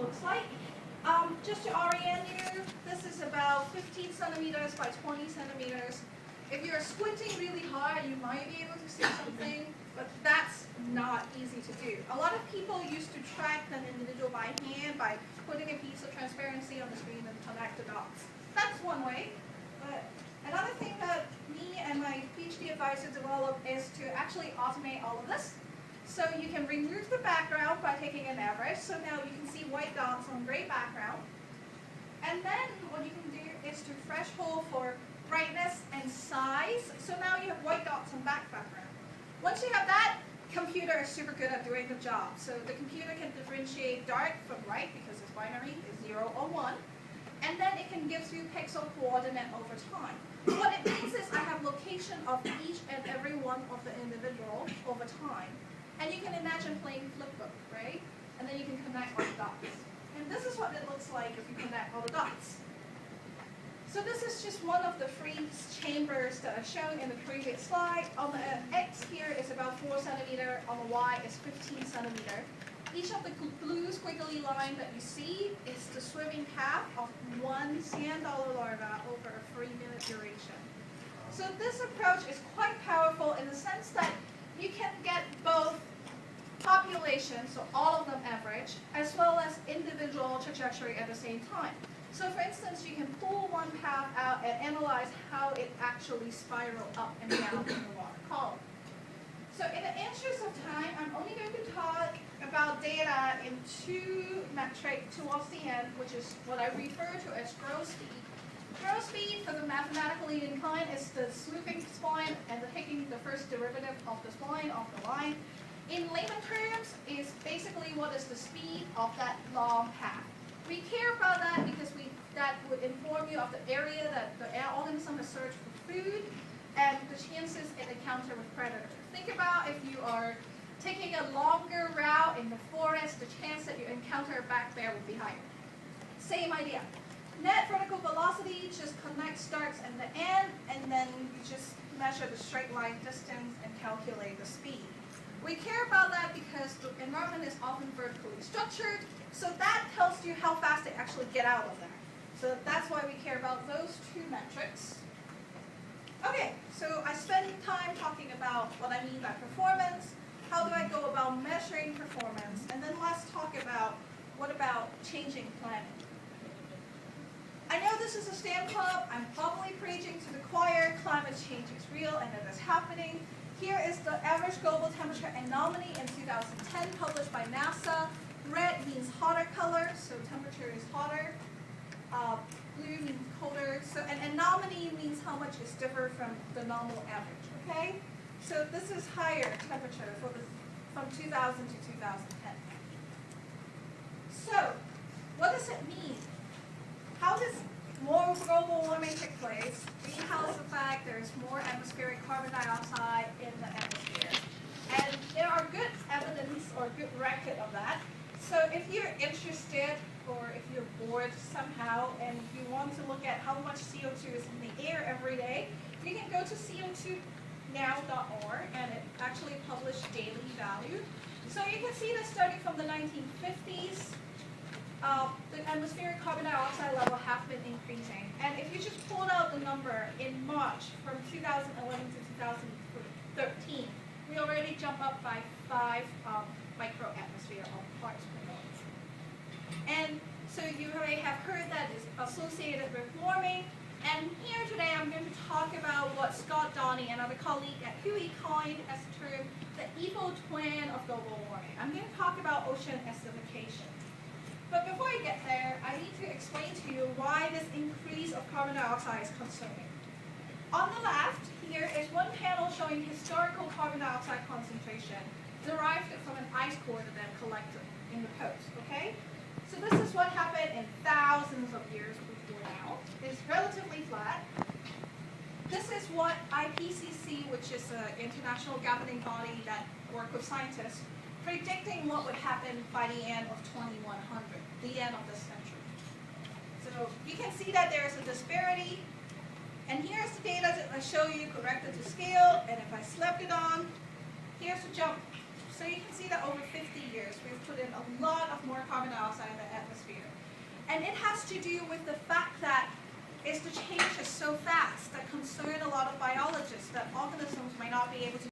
looks like. Just to orient you, this is about 15 centimeters by 20 centimeters. If you're squinting really hard, you might be able to see something, but that's not easy to do. A lot of people used to track an individual by hand by putting a piece of transparency on the screen and connect the dots. That's one way. But another thing that me and my PhD advisor developed is to actually automate all of this. So you can remove the background by taking an average. So now you can see white dots on gray background. And then what you can do is to threshold for brightness and size. So now you have white dots on background. Once you have that, computer is super good at doing the job. So the computer can differentiate dark from light because it's binary, it's 0 or 1. And then it can give you pixel coordinate over time. What it means is I have location of each and every one of the individual over time. And you can imagine playing flipbook, right? And then you can connect all the dots. And this is what it looks like if you connect all the dots. So this is just one of the freeze chambers that are shown in the previous slide. On the X here is about 4 centimeters, on the Y is 15 centimeters. Each of the blue squiggly line that you see is the swimming path of one sand dollar larva over a 3-minute duration. So this approach is quite powerful in the sense that you can get both population, so all of them average, as well as individual trajectory at the same time. So for instance, you can pull one path out and analyze how it actually spiraled up and down in the water column. So in the interest of time, I'm only going to talk about data in 2 metrics towards the end, which is what I refer to as growth speed. Growth speed for the mathematically inclined is the smoothing spline and the taking the first derivative of the spline of the line. In layman terms, is basically what is the speed of that long path. We care about that because that would inform you of the area that the organism has searched for food and the chances it encounter with predators. Think about if you are taking a longer route in the forest, the chance that you encounter a black bear would be higher. Same idea. Net vertical velocity just connects starts and the end, and then you just measure the straight line distance and calculate the speed. We care about that because the environment is often vertically structured, so that tells you how fast they actually get out of there. So that's why we care about those 2 metrics. Okay, so I spent time talking about what I mean by performance, how do I go about measuring performance, and then let's talk about what about changing planning. I know this is a STEM club. I'm probably preaching to the choir. Climate change is real and it is happening. Here is the average global temperature anomaly in 2010 published by NASA. Red means hotter color, so temperature is hotter. Blue means colder. So an anomaly means how much is different from the normal average, okay? So this is higher temperature for from 2000 to 2010. So what does it mean? How does more global warming take place? Greenhouse effect, there's more atmospheric carbon dioxide in the atmosphere. And there are good evidence or good record of that. So if you're interested or if you're bored somehow and you want to look at how much CO2 is in the air every day, you can go to co2now.org and it actually published daily value. So you can see the study from the 1950s. The atmospheric carbon dioxide level have been increasing. And if you just pulled out the number in March from 2011 to 2013, we already jumped up by 5 microatmosphere of parts per million. And so you may have heard that is associated with warming. And here today I'm going to talk about what Scott Donnie, another colleague at Huey, coined as the term the evil twin of global warming. I'm going to talk about ocean acidification. But before I get there, I need to explain to you why this increase of carbon dioxide is concerning. On the left, here is one panel showing historical carbon dioxide concentration derived from an ice core that collected in the coast, okay? So this is what happened in thousands of years before now. It's relatively flat. This is what IPCC, which is an international governing body that works with scientists, predicting what would happen by the end of 2100, the end of this century. So you can see that there is a disparity. And here's the data that I show you corrected to scale. And if I slapped it on, here's the jump. So you can see that over 50 years, we've put in a lot of more carbon dioxide in the atmosphere. And it has to do with the fact that the change is so fast that concern a lot of biologists that organisms might not be able to